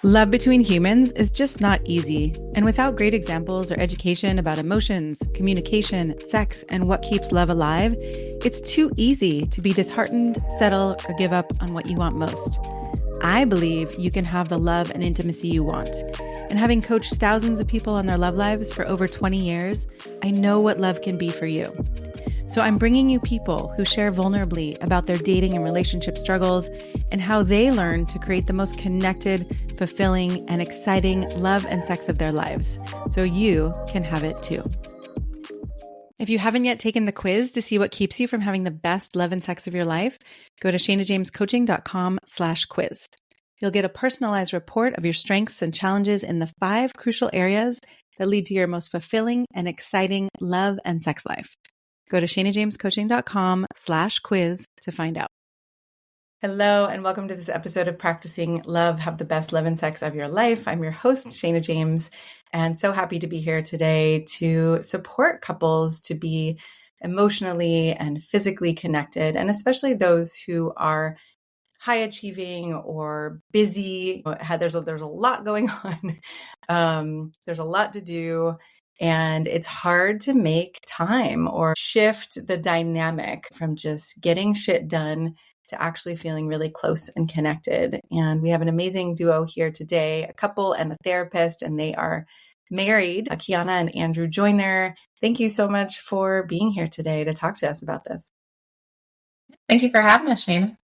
Love between humans is just not easy. And without great examples or education about emotions, communication, sex, and what keeps love alive, it's too easy to be disheartened, settle, or give up on what you want most. I believe you can have the love and intimacy you want. And having coached thousands of people on their love lives for over 20 years, I know what love can be for you. So I'm bringing you people who share vulnerably about their dating and relationship struggles and how they learn to create the most connected, fulfilling, and exciting love and sex of their lives, so you can have it too. If you haven't yet taken the quiz to see what keeps you from having the best love and sex of your life, go to shanajamescoaching.com/quiz. You'll get a personalized report of your strengths and challenges in the 5 crucial areas that lead to your most fulfilling and exciting love and sex life. Go to shanajamescoaching.com/quiz to find out. Hello, and welcome to this episode of Practicing Love, Have the Best Love and Sex of Your Life. I'm your host, Shana James, and so happy to be here today to support couples to be emotionally and physically connected, and especially those who are high achieving or busy. There's a lot going on. There's a lot to do. And it's hard to make time or shift the dynamic from just getting shit done to actually feeling really close and connected. And we have an amazing duo here today, a couple and a therapist, and they are married, Kiana and Andrew Joyner. Thank you so much for being here today to talk to us about this. Thank you for having us, Shana.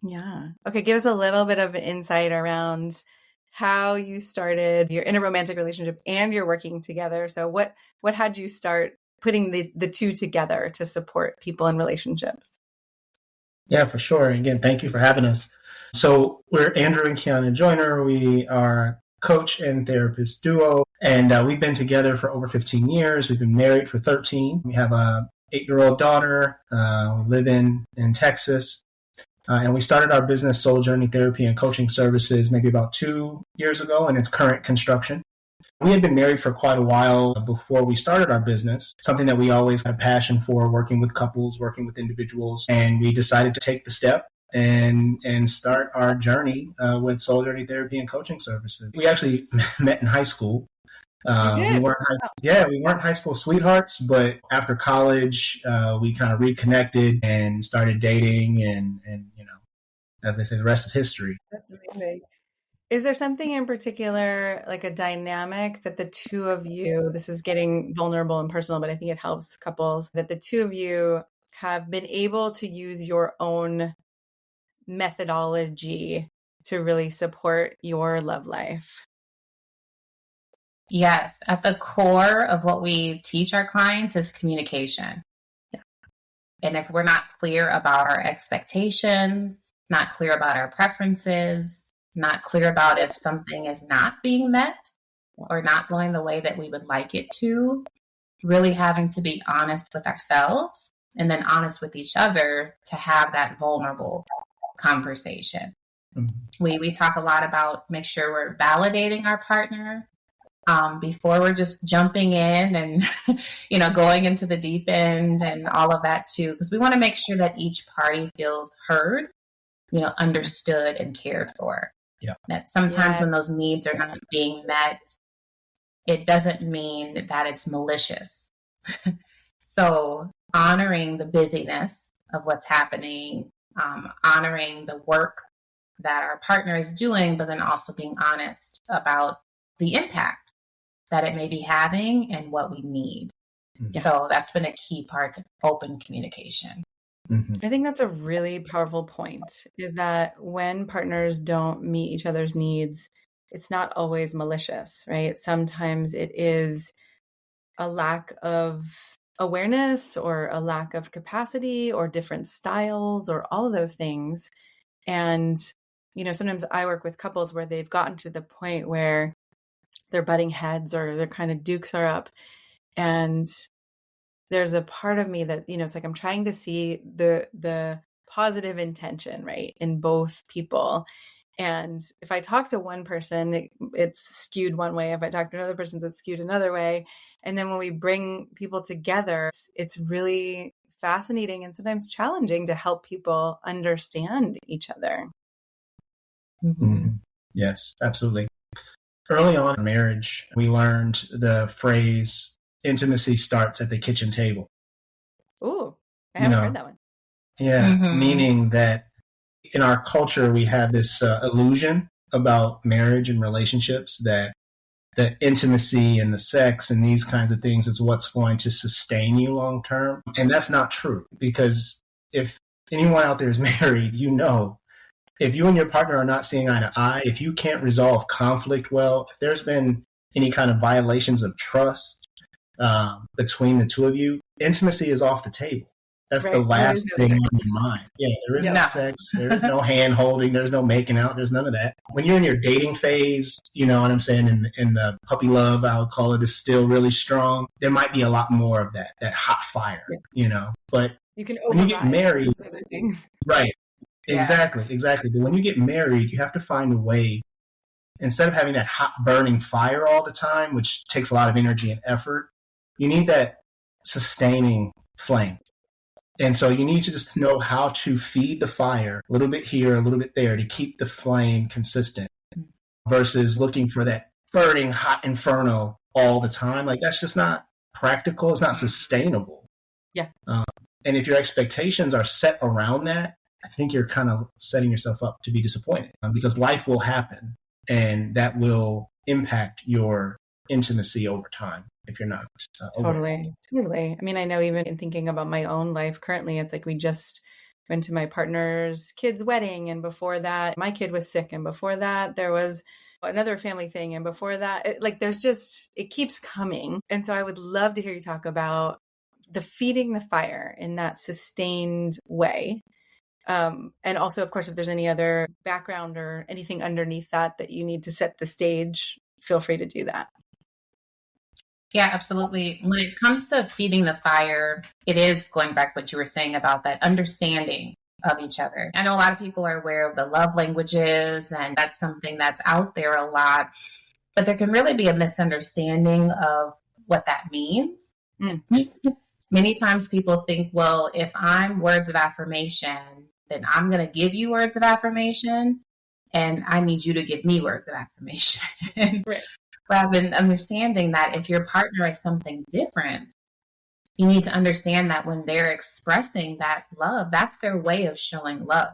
Yeah. Okay. Give us a little bit of insight around how you started. You're in a romantic relationship and you're working together. So what had you start putting the two together to support people in relationships? Yeah, for sure. Again, thank you for having us. So we're Andrew and Kiana Joyner. We are coach and therapist duo, and we've been together for over 15 years. We've been married for 13. We have a 8-year-old daughter. We live in Texas. And we started our business, Soul Journey Therapy and Coaching Services, maybe about 2 years ago, and it's current construction. We had been married for quite a while before we started our business, something that we always had a passion for, working with couples, working with individuals. And we decided to take the step and start our journey with Soul Journey Therapy and Coaching Services. We actually met in high school. We weren't high school sweethearts, but after college, we kind of reconnected and started dating, and as they say, the rest is history. That's amazing. Is there something in particular, like a dynamic that the two of you, this is getting vulnerable and personal, but I think it helps couples, that the two of you have been able to use your own methodology to really support your love life? Yes, at the core of what we teach our clients is communication. Yeah. And if we're not clear about our expectations, not clear about our preferences, not clear about if something is not being met or not going the way that we would like it to, really having to be honest with ourselves and then honest with each other to have that vulnerable conversation. Mm-hmm. We talk a lot about make sure we're validating our partner before we're just jumping in and, going into the deep end and all of that too, because we want to make sure that each party feels heard, understood and cared for. Yeah. That sometimes when those needs are not being met, it doesn't mean that it's malicious. So honoring the busyness of what's happening, honoring the work that our partner is doing, but then also being honest about the impact that it may be having and what we need. Yeah. So that's been a key part of open communication. Mm-hmm. I think that's a really powerful point, is that when partners don't meet each other's needs, it's not always malicious, right? Sometimes it is a lack of awareness or a lack of capacity or different styles or all of those things. And, sometimes I work with couples where they've gotten to the point where they're butting heads or their kind of dukes are up. And there's a part of me that, it's like I'm trying to see the positive intention, right, in both people. And if I talk to one person, it's skewed one way. If I talk to another person, it's skewed another way. And then when we bring people together, it's really fascinating and sometimes challenging to help people understand each other. Mm-hmm. Yes, absolutely. Early on in marriage, we learned the phrase intimacy starts at the kitchen table. Ooh, I You haven't heard know, that one. yeah, Mm-hmm. meaning that in our culture, we have this illusion about marriage and relationships that the intimacy and the sex and these kinds of things is what's going to sustain you long term. And that's not true, because if anyone out there is married, you know, if you and your partner are not seeing eye to eye, if you can't resolve conflict well, if there's been any kind of violations of trust between the two of you, intimacy is off the table. That's the Right. There is last no thing sex. on your mind. Yeah, there is Yep. no No. sex. There is no hand holding. There's no making out. There's none of that. When you're in your dating phase, you know what I'm saying, in the puppy love, I would call it, is still really strong. There might be a lot more of that hot fire, Yeah. you know. But You can when you get override married, those other things. right, Yeah. exactly. But when you get married, you have to find a way, instead of having that hot burning fire all the time, which takes a lot of energy and effort, you need that sustaining flame. And so you need to just know how to feed the fire a little bit here, a little bit there to keep the flame consistent versus looking for that burning hot inferno all the time. Like, that's just not practical. It's not sustainable. Yeah. And if your expectations are set around that, I think you're kind of setting yourself up to be disappointed, because life will happen and that will impact your intimacy over time if you're not aware. Totally. I mean, I know even in thinking about my own life currently, it's like we just went to my partner's kid's wedding. And before that, my kid was sick. And before that, there was another family thing. And before that, it keeps coming. And so I would love to hear you talk about the feeding the fire in that sustained way. And also, of course, if there's any other background or anything underneath that you need to set the stage, feel free to do that. Yeah, absolutely. When it comes to feeding the fire, it is going back to what you were saying about that understanding of each other. I know a lot of people are aware of the love languages, and that's something that's out there a lot, but there can really be a misunderstanding of what that means. Mm. Many times people think, well, if I'm words of affirmation, then I'm going to give you words of affirmation, and I need you to give me words of affirmation. Right. Rather than understanding that if your partner is something different, you need to understand that when they're expressing that love, that's their way of showing love.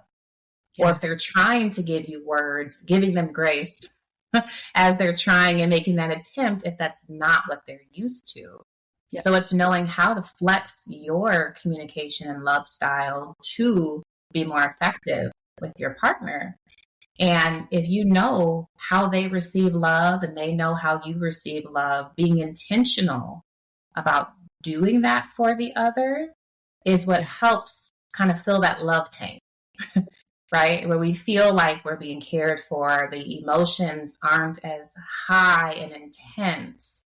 Yes. Or if they're trying to give you words, giving them grace as they're trying and making that attempt, if that's not what they're used to. Yep. So it's knowing how to flex your communication and love style to be more effective with your partner. And if you know how they receive love and they know how you receive love, being intentional about doing that for the other is what helps kind of fill that love tank, right? Where we feel like we're being cared for, the emotions aren't as high and intense.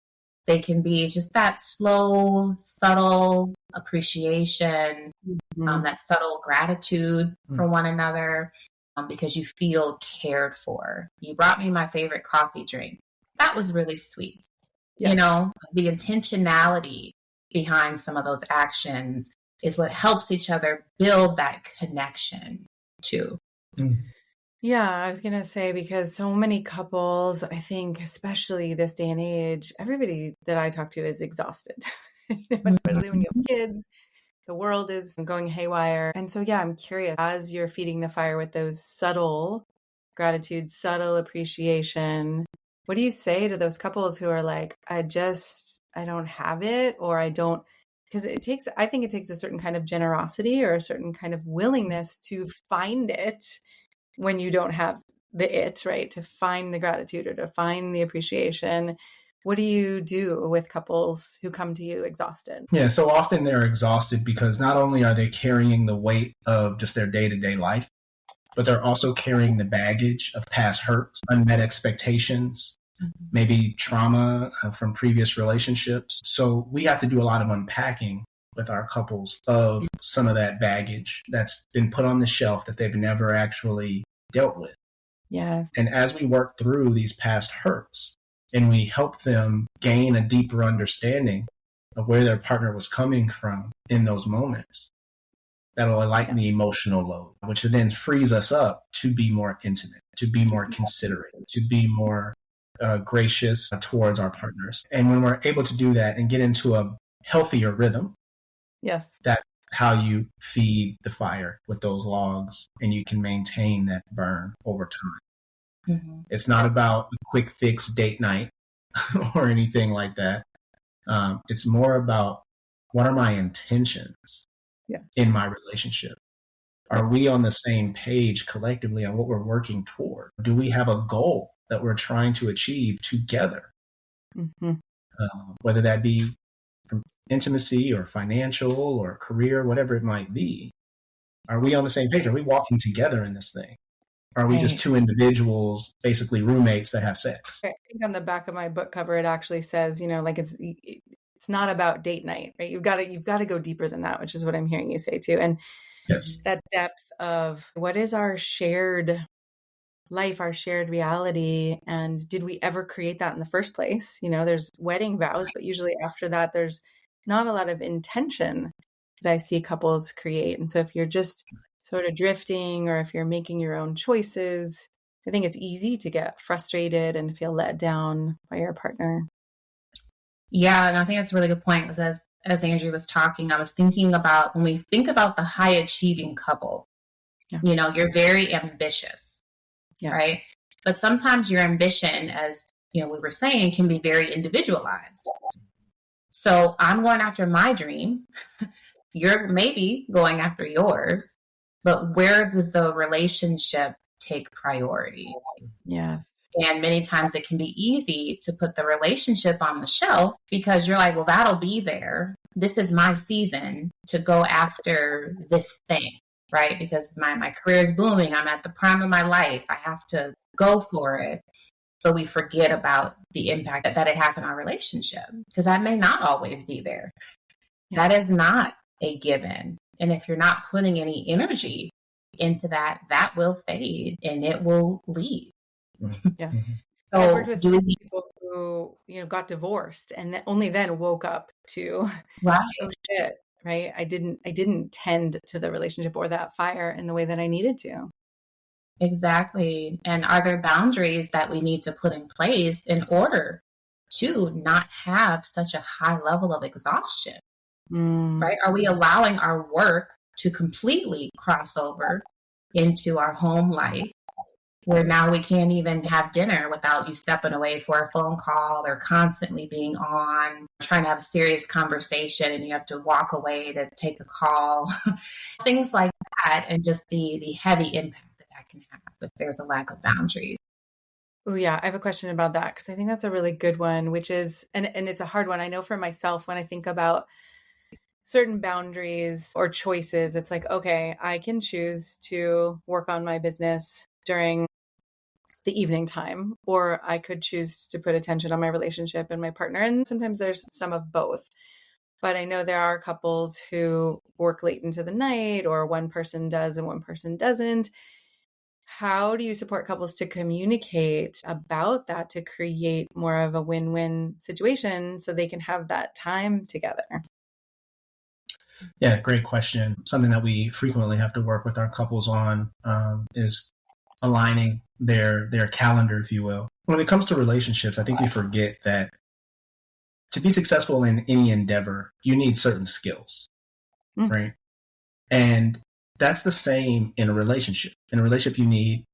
They can be just that slow, subtle appreciation, that subtle gratitude for one another. Because you feel cared for. You brought me my favorite coffee drink. That was really sweet. Yes. You know, the intentionality behind some of those actions is what helps each other build that connection too. Yeah, I was going to say, because so many couples, I think, especially this day and age, everybody that I talk to is exhausted, especially when you have kids. The world is going haywire. And so, yeah, I'm curious, as you're feeding the fire with those subtle gratitude, subtle appreciation, what do you say to those couples who are like, I don't have it, or I don't, because I think it takes a certain kind of generosity or a certain kind of willingness to find it when you don't have right? To find the gratitude or to find the appreciation. What do you do with couples who come to you exhausted? Yeah, so often they're exhausted because not only are they carrying the weight of just their day-to-day life, but they're also carrying the baggage of past hurts, unmet expectations, maybe trauma from previous relationships. So we have to do a lot of unpacking with our couples of some of that baggage that's been put on the shelf that they've never actually dealt with. Yes. And as we work through these past hurts, and we help them gain a deeper understanding of where their partner was coming from in those moments, that'll lighten the emotional load, which then frees us up to be more intimate, to be more considerate, to be more gracious towards our partners. And when we're able to do that and get into a healthier rhythm, Yes. that's how you feed the fire with those logs, and you can maintain that burn over time. Mm-hmm. It's not about a quick fix date night or anything like that. It's more about, what are my intentions in my relationship? Are we on the same page collectively on what we're working toward? Do we have a goal that we're trying to achieve together? Mm-hmm. Whether that be from intimacy or financial or career, whatever it might be. Are we on the same page? Are we walking together in this thing? Are we just two individuals, basically roommates that have sex? I think on the back of my book cover, it actually says, like it's not about date night, right? You've got to go deeper than that, which is what I'm hearing you say too. And that depth of what is our shared life, our shared reality, and did we ever create that in the first place? There's wedding vows, but usually after that, there's not a lot of intention that I see couples create. And so if you're just sort of drifting, or if you're making your own choices, I think it's easy to get frustrated and feel let down by your partner. Yeah, and I think that's a really good point, because as Andrew was talking, I was thinking about, when we think about the high achieving couple, you're very ambitious, right? But sometimes your ambition, as we were saying, can be very individualized. So I'm going after my dream. You're maybe going after yours, but where does the relationship take priority? Yes. And many times it can be easy to put the relationship on the shelf, because you're like, well, that'll be there. This is my season to go after this thing, right? Because my career is booming. I'm at the prime of my life. I have to go for it. But we forget about the impact that it has on our relationship, because that may not always be there. Yeah. That is not a given. And if you're not putting any energy into that, that will fade and it will leave. Yeah. So I worked with people who, got divorced and only then woke up to, oh shit, right? I didn't tend to the relationship or that fire in the way that I needed to. Exactly. And are there boundaries that we need to put in place in order to not have such a high level of exhaustion? Right? Are we allowing our work to completely cross over into our home life, where now we can't even have dinner without you stepping away for a phone call, or constantly being on, trying to have a serious conversation and you have to walk away to take a call, things like that, and just the heavy impact that can have if there's a lack of boundaries. Oh yeah, I have a question about that, because I think that's a really good one, which is, and it's a hard one. I know for myself, when I think about certain boundaries or choices, it's like, okay, I can choose to work on my business during the evening time, or I could choose to put attention on my relationship and my partner. And sometimes there's some of both. But I know there are couples who work late into the night, or one person does and one person doesn't. How do you support couples to communicate about that, to create more of a win-win situation so they can have that time together? Yeah, great question. Something that we frequently have to work with our couples on is aligning their calendar, if you will. When it comes to relationships, I think we forget that to be successful in any endeavor, you need certain skills, right? And that's the same in a relationship. In a relationship, you need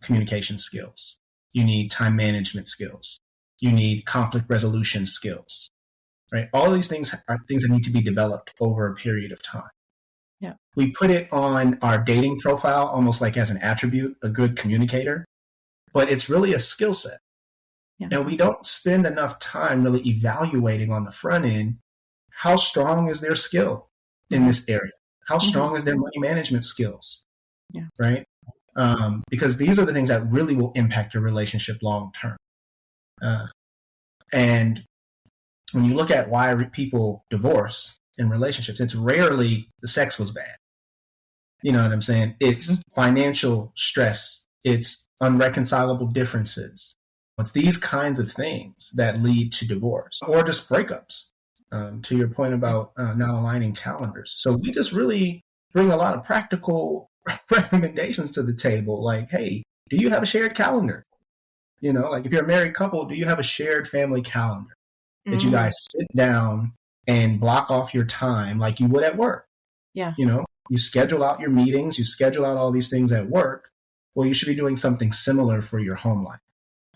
communication skills. You need time management skills. You need conflict resolution skills. Right? All of these things are things that need to be developed over a period of time. Yeah. We put it on our dating profile almost like as an attribute, a good communicator, but it's really a skill set. Yeah. And we don't spend enough time really evaluating on the front end, how strong is their skill in this area? How strong is their money management skills? Yeah. Right? Because these are the things that really will impact your relationship long term. And when you look at why people divorce in relationships, it's rarely the sex was bad. You know what I'm saying? It's financial stress. It's unreconcilable differences. It's these kinds of things that lead to divorce or just breakups, to your point about not aligning calendars. So we just really bring a lot of practical recommendations to the table. Like, hey, do you have a shared calendar? Like if you're a married couple, do you have a shared family calendar that you guys sit down and block off your time like you would at work? Yeah. You schedule out your meetings, you schedule out all these things at work. Well, you should be doing something similar for your home life.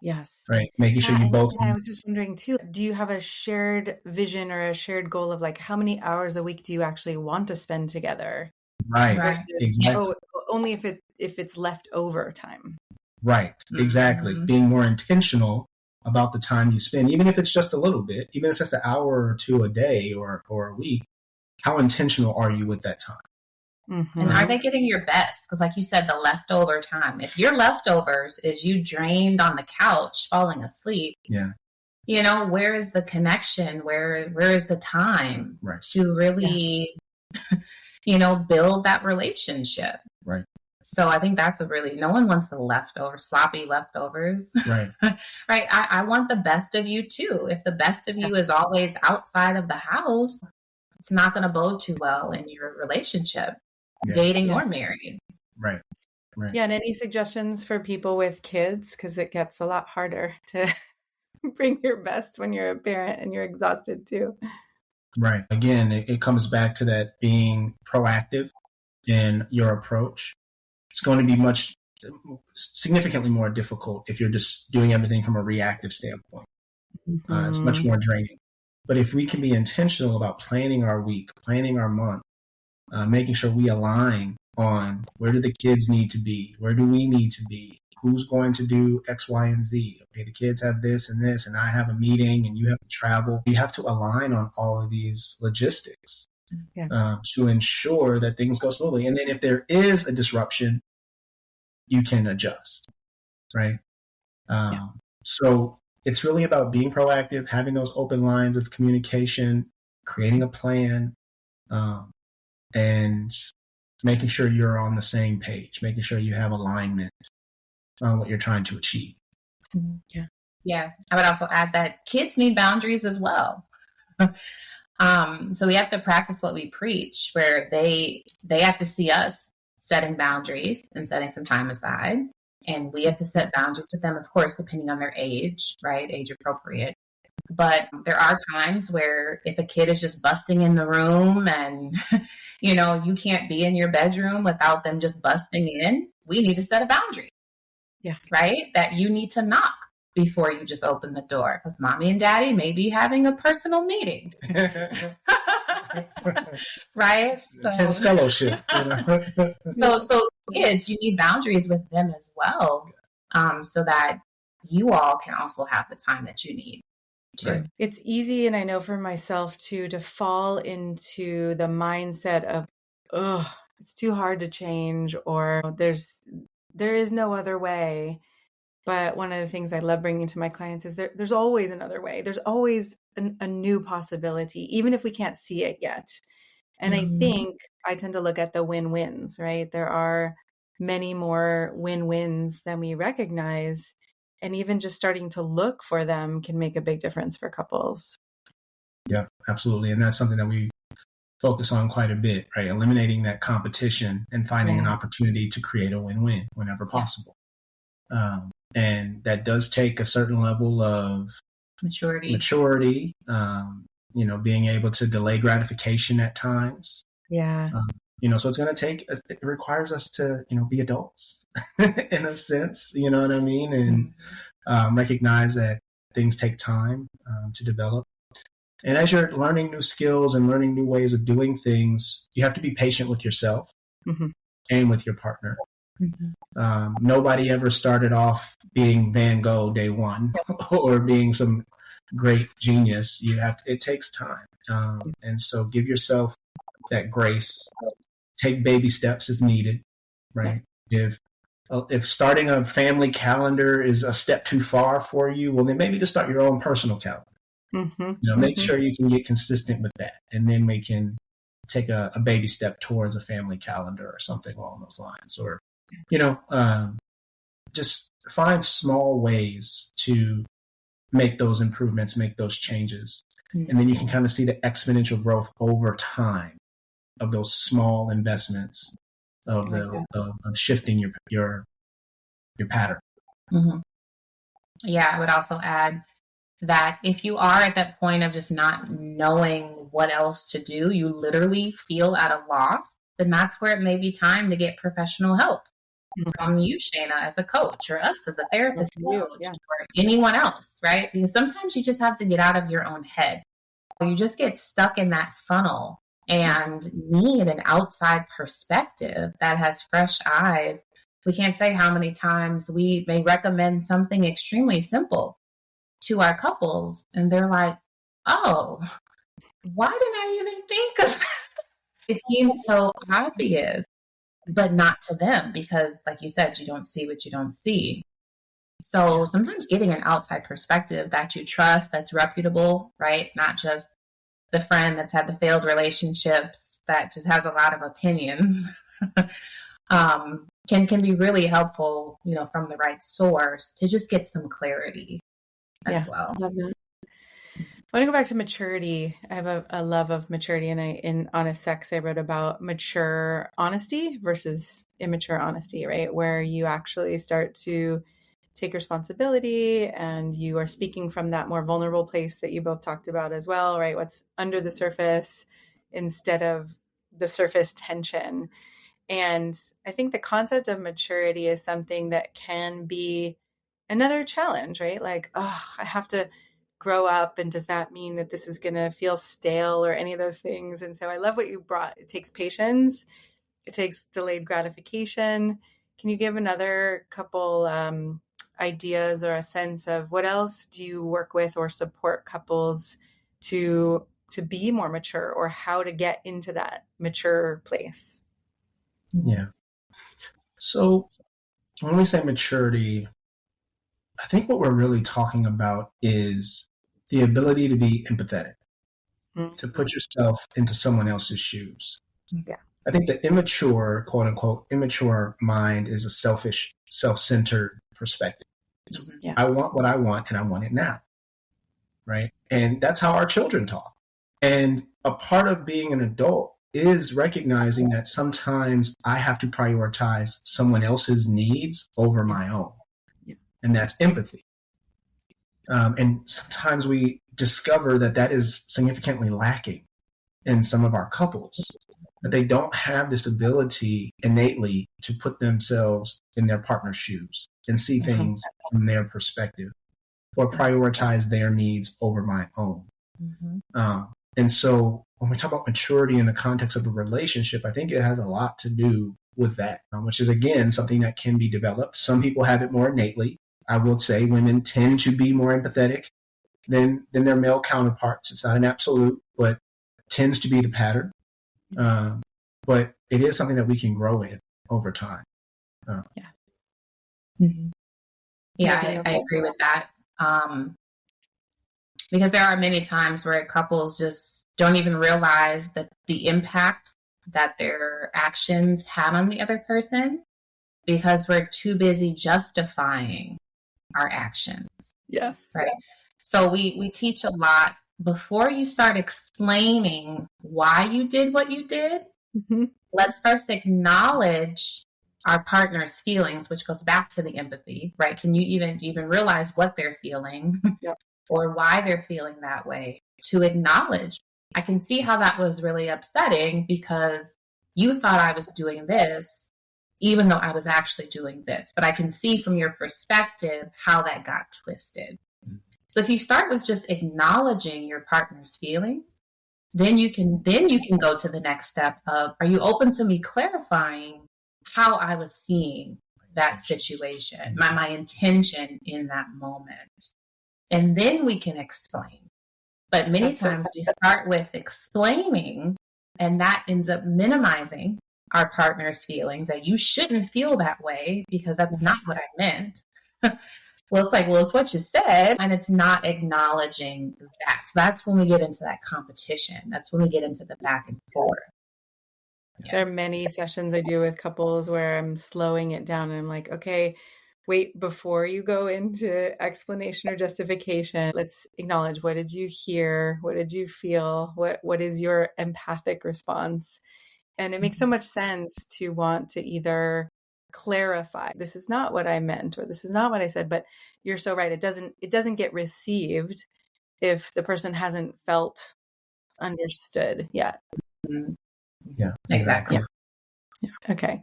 Yes. Right. Making sure you both. I was just wondering too, do you have a shared vision or a shared goal of like how many hours a week do you actually want to spend together? Right. Versus, exactly. Only if it's leftover time. Right. Exactly. Being more intentional about the time you spend, even if it's just a little bit, even if it's an hour or two a day or a week, how intentional are you with that time? And are they getting your best? Because like you said, the leftover time, if your leftovers is you drained on the couch, falling asleep, where is the connection? Where is the time to really, build that relationship? Right. So I think that's no one wants the sloppy leftovers. Right. Right. I want the best of you too. If the best of you is always outside of the house, it's not going to bode too well in your relationship. Dating or married. Right. Yeah. And any suggestions for people with kids? Because it gets a lot harder to bring your best when you're a parent and you're exhausted too. Right. Again, it comes back to that being proactive in your approach. It's going to be significantly more difficult if you're just doing everything from a reactive standpoint. It's much more draining. But if we can be intentional about planning our week, planning our month, making sure we align on where do the kids need to be, where do we need to be, who's going to do X, Y, and Z. Okay, the kids have this, and I have a meeting, and you have to travel. You have to align on all of these logistics to ensure that things go smoothly. And then if there is a disruption, you can adjust, right? So it's really about being proactive, having those open lines of communication, creating a plan, and making sure you're on the same page, making sure you have alignment on what you're trying to achieve. Yeah. I would also add that kids need boundaries as well. So we have to practice what we preach, where they have to see us setting boundaries and setting some time aside. And we have to set boundaries with them, of course, depending on their age, right? Age appropriate. But there are times where if a kid is just busting in the room and, you can't be in your bedroom without them just busting in, we need to set a boundary. Yeah. Right? That you need to knock before you just open the door, because mommy and daddy may be having a personal meeting. Right? So, Intense fellowship. So kids, you need boundaries with them as well, so that you all can also have the time that you need. Right. It's easy, and I know for myself too, to fall into the mindset of, it's too hard to change, or there is no other way. But one of the things I love bringing to my clients is there's always another way. There's always a new possibility, even if we can't see it yet. And I think I tend to look at the win-wins, right? There are many more win-wins than we recognize. And even just starting to look for them can make a big difference for couples. Yeah, absolutely. And that's something that we focus on quite a bit, right? Eliminating that competition and finding an opportunity to create a win-win whenever possible. And that does take a certain level of maturity, being able to delay gratification at times. Yeah. So it's going to it requires us to, be adults in a sense, you know what I mean? And recognize that things take time to develop. And as you're learning new skills and learning new ways of doing things, you have to be patient with yourself and with your partner. Nobody ever started off being Van Gogh day one or being some great genius. It takes time. And so give yourself that grace. Take baby steps if needed, right? If starting a family calendar is a step too far for you, well, then maybe just start your own personal calendar. Make sure you can get consistent with that. And then we can take a baby step towards a family calendar or something along those lines. Or, just find small ways to make those improvements, make those changes. And then you can kind of see the exponential growth over time of those small investments of of shifting your pattern. Mm-hmm. Yeah, I would also add that if you are at that point of just not knowing what else to do, you literally feel at a loss, then that's where it may be time to get professional help from you, Shayna, as a coach, or us as a therapist coach, or anyone else, right? Because sometimes you just have to get out of your own head. You just get stuck in that funnel and need an outside perspective that has fresh eyes. We can't say how many times we may recommend something extremely simple to our couples, and they're like, oh, why didn't I even think of that? It seems so obvious, but not to them because, like you said, you don't see what you don't see. So sometimes getting an outside perspective that you trust, that's reputable, right? Not just the friend that's had the failed relationships that just has a lot of opinions, can be really helpful, from the right source to just get some clarity as well. Love that. I want to go back to maturity. I have a love of maturity, and in Honest Sex, I wrote about mature honesty versus immature honesty, right? Where you actually start to take responsibility and you are speaking from that more vulnerable place that you both talked about as well, right? What's under the surface instead of the surface tension. And I think the concept of maturity is something that can be another challenge, right? Like, oh, I have to grow up. And does that mean that this is going to feel stale or any of those things? And so I love what you brought. It takes patience. It takes delayed gratification. Can you give another couple ideas or a sense of what else do you work with or support couples to be more mature, or how to get into that mature place? Yeah. So when we say maturity, I think what we're really talking about is the ability to be empathetic, to put yourself into someone else's shoes. Yeah. I think the immature, quote unquote, immature mind is a selfish, self-centered perspective. I want what I want and I want it now. Right. And that's how our children talk. And a part of being an adult is recognizing that sometimes I have to prioritize someone else's needs over my own. Yeah. And that's empathy. And sometimes we discover that is significantly lacking in some of our couples, that they don't have this ability innately to put themselves in their partner's shoes and see things from their perspective or prioritize their needs over my own. And so when we talk about maturity in the context of a relationship, I think it has a lot to do with that, which is, again, something that can be developed. Some people have it more innately. I will say women tend to be more empathetic than their male counterparts. It's not an absolute, but tends to be the pattern. But it is something that we can grow in over time. Yeah, I agree with that. Because there are many times where couples just don't even realize that the impact that their actions had on the other person, because we're too busy justifying our actions. Yes. Right. So we teach a lot. Before you start explaining why you did what you did, let's first acknowledge our partner's feelings, which goes back to the empathy, right? Can you even realize what they're feeling or why they're feeling that way? To acknowledge, I can see how that was really upsetting because you thought I was doing this, even though I was actually doing this. But I can see from your perspective how that got twisted. So if you start with just acknowledging your partner's feelings, then you can go to the next step of, are you open to me clarifying how I was seeing that situation, my intention in that moment? And then we can explain. But many times we start with explaining, and that ends up minimizing our partner's feelings, that you shouldn't feel that way because that's not what I meant. Well, it's what you said, and it's not acknowledging that. So that's when we get into that competition. That's when we get into the back and forth. Yeah. There are many sessions I do with couples where I'm slowing it down and I'm like, okay, wait, before you go into explanation or justification, let's acknowledge, what did you hear? What did you feel? What is your empathic response? And it makes so much sense to want to either clarify, this is not what I meant, or this is not what I said, but you're so right. It doesn't get received if the person hasn't felt understood yet. Yeah, Exactly. Yeah. Okay.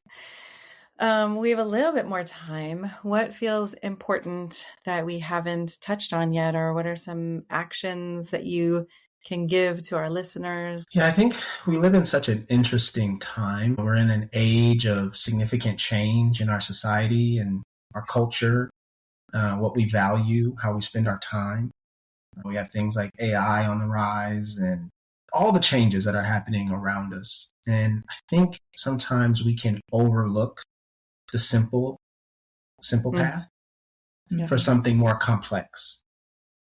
We have a little bit more time. What feels important that we haven't touched on yet, or what are some actions that you can give to our listeners? Yeah, I think we live in such an interesting time. We're in an age of significant change in our society and our culture, what we value, how we spend our time. We have things like AI on the rise and all the changes that are happening around us. And I think sometimes we can overlook the simple path Yeah. for something more complex,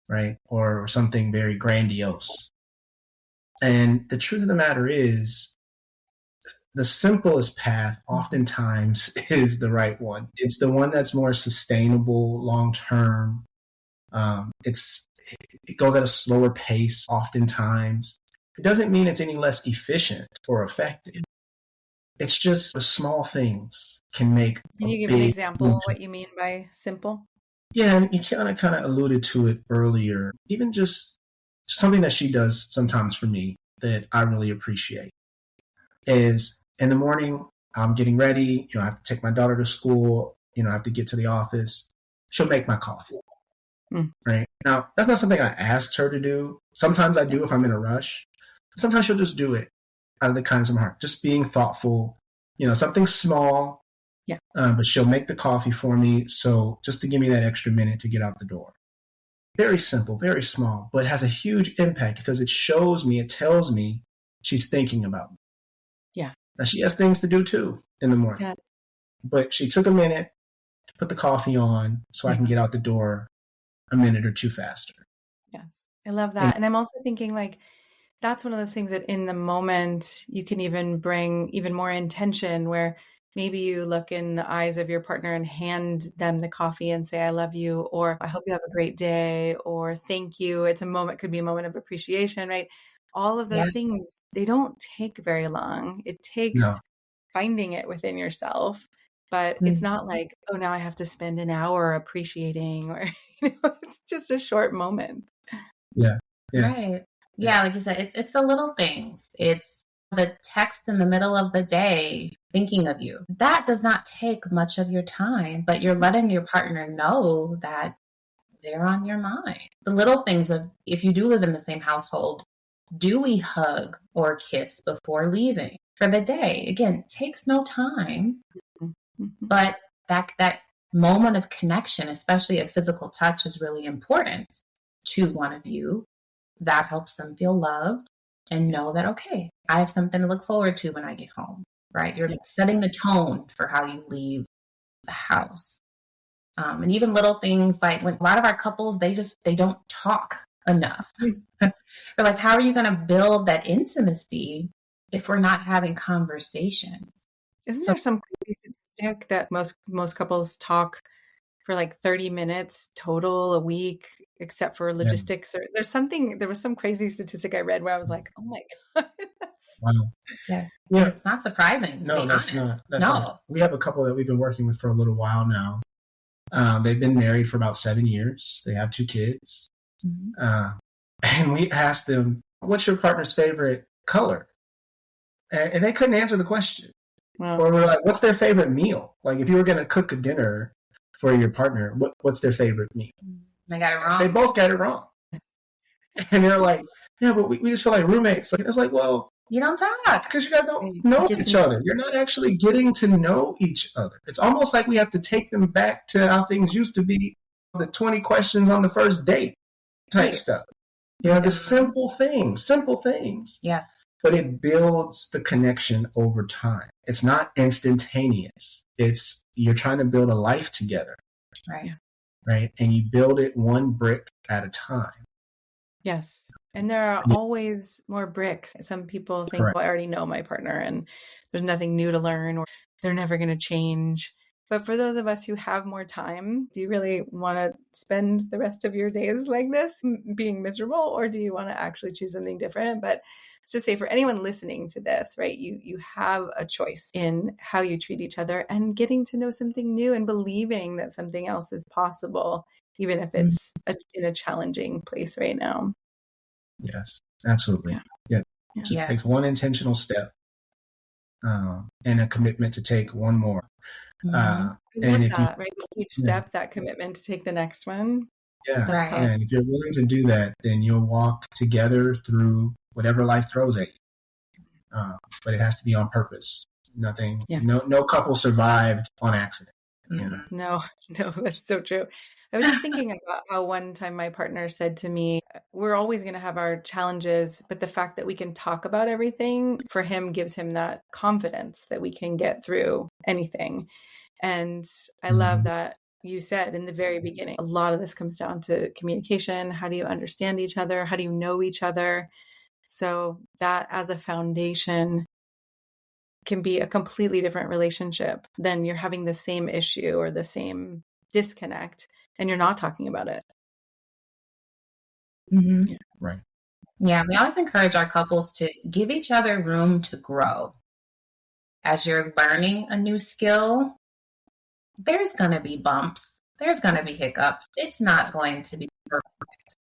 right? Or something very grandiose. And the truth of the matter is, the simplest path oftentimes is the right one. It's the one that's more sustainable, long term. It goes at a slower pace oftentimes. It doesn't mean it's any less efficient or effective. It's just the small things can make Can a you give an big example of what you mean by simple? Yeah, and you kind of alluded to it earlier. Even just something that she does sometimes for me that I really appreciate is in the morning, I'm getting ready. I have to take my daughter to school. I have to get to the office. She'll make my coffee. Right now, that's not something I asked her to do. Sometimes I do if I'm in a rush. Sometimes she'll just do it out of the kindness of her heart, just being thoughtful. Something small. Yeah. But she'll make the coffee for me, so just to give me that extra minute to get out the door. Very simple, very small, but it has a huge impact because it tells me she's thinking about me. Yeah. Now she has things to do too in the morning. Yes. But she took a minute to put the coffee on so I can get out the door a minute or two faster. Yes. I love that. And I'm also thinking that's one of those things that in the moment you can even bring even more intention, where maybe you look in the eyes of your partner and hand them the coffee and say, I love you, or I hope you have a great day, or thank you. Could be a moment of appreciation, right? All of those things, they don't take very long. It takes finding it within yourself, but it's not like, oh, now I have to spend an hour appreciating, or, it's just a short moment. Yeah. Right. Yeah, like you said, it's the little things. It's the text in the middle of the day thinking of you. That does not take much of your time, but you're letting your partner know that they're on your mind. The little things of, if you do live in the same household, do we hug or kiss before leaving for the day? Again, takes no time, but that moment of connection, especially a physical touch, is really important to one of you. That helps them feel loved and know that, okay, I have something to look forward to when I get home, right? You're setting the tone for how you leave the house. And even little things like when a lot of our couples, they don't talk enough. We're like, how are you going to build that intimacy if we're not having conversations? Isn't there some crazy statistic that most couples talk for 30 minutes total a week, except for logistics? Or there was some crazy statistic I read where I was like, oh my God. Wow. Yeah. It's not surprising. No, that's not. Not. We have a couple that we've been working with for a little while now. They've been married for about 7 years. They have 2 kids. And we asked them, what's your partner's favorite color? And they couldn't answer the question. Wow. Or we're like, what's their favorite meal? Like, if you were going to cook a dinner for your partner, what's their favorite meal? They got it wrong. They both got it wrong. And they're like, yeah, but we just feel like roommates. Like, it's like, well, you don't talk because you guys don't know each other. You're not actually getting to know each other. It's almost like we have to take them back to how things used to be, the 20 questions on the first date type stuff. The simple things. Yeah. But it builds the connection over time. It's not instantaneous. You're trying to build a life together. Right. Right. And you build it one brick at a time. Yes. And there are always more bricks. Some people think, well, I already know my partner and there's nothing new to learn, or they're never going to change. But for those of us who have more time, do you really want to spend the rest of your days like this, being miserable, or do you want to actually choose something different? But let's just say for anyone listening to this, right, you have a choice in how you treat each other and getting to know something new and believing that something else is possible, even if it's in a challenging place right now. Yes, absolutely. Yeah. Just take one intentional step and a commitment to take one more. I love that, right? With each step, that commitment to take the next one. Yeah, Right. and if you're willing to do that, then you'll walk together through whatever life throws at you. But it has to be on purpose. Nothing. No couple survived on accident. You know? No, that's so true. I was just thinking about how one time my partner said to me, we're always going to have our challenges, but the fact that we can talk about everything for him gives him that confidence that we can get through anything. And I love that you said in the very beginning, a lot of this comes down to communication. How do you understand each other? How do you know each other? So that as a foundation can be a completely different relationship than you're having the same issue or the same disconnect and you're not talking about it. Mm-hmm. Right. Yeah, we always encourage our couples to give each other room to grow. As you're learning a new skill, there's going to be bumps. There's going to be hiccups. It's not going to be perfect.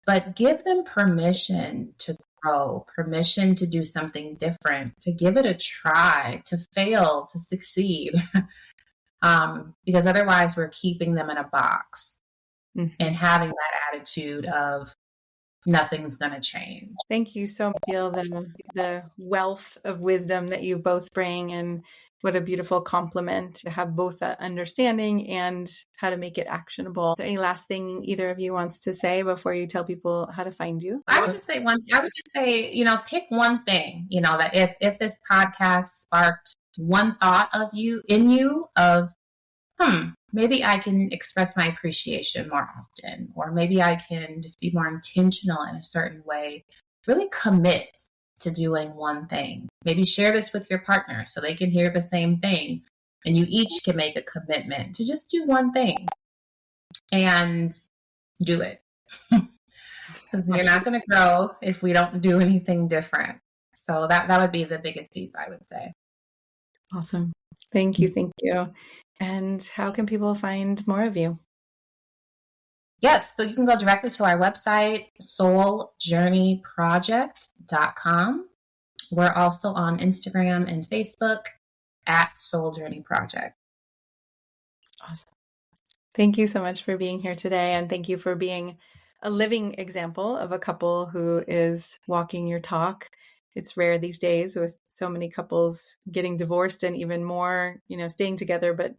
But give them permission to grow, permission to do something different, to give it a try, to fail, to succeed. Because otherwise we're keeping them in a box and having that attitude of nothing's going to change. Thank you so much. I feel the wealth of wisdom that you both bring, and what a beautiful compliment to have both that understanding and how to make it actionable. Is there any last thing either of you wants to say before you tell people how to find you? I would just say, pick one thing, that if this podcast sparked one thought in you of, maybe I can express my appreciation more often, or maybe I can just be more intentional in a certain way. Really commit to doing one thing. Maybe share this with your partner so they can hear the same thing, and you each can make a commitment to just do one thing and do it. Because you're not going to grow if we don't do anything different. So that would be the biggest piece, I would say. Awesome. Thank you. Thank you. And how can people find more of you? Yes, so you can go directly to our website, souljourneyproject.com. We're also on Instagram and Facebook at Soul Journey Project. Awesome. Thank you so much for being here today. And thank you for being a living example of a couple who is walking your talk. It's rare these days with so many couples getting divorced and even more, staying together, but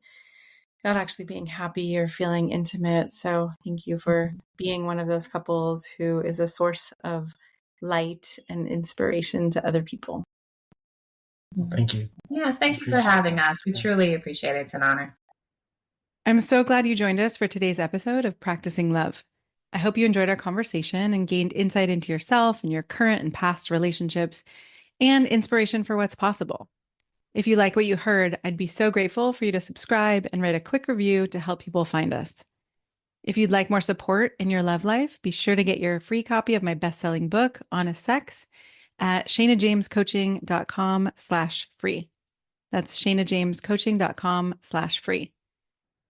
not actually being happy or feeling intimate. So thank you for being one of those couples who is a source of light and inspiration to other people. Well, thank you. Yes, thank you for having us. We truly appreciate it. It's an honor. I'm so glad you joined us for today's episode of Practicing Love. I hope you enjoyed our conversation and gained insight into yourself and your current and past relationships and inspiration for what's possible. If you like what you heard, I'd be so grateful for you to subscribe and write a quick review to help people find us. If you'd like more support in your love life, be sure to get your free copy of my best-selling book, Honest Sex, at shanajamescoaching.com/free. That's shanajamescoaching.com/free.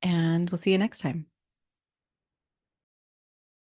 And we'll see you next time.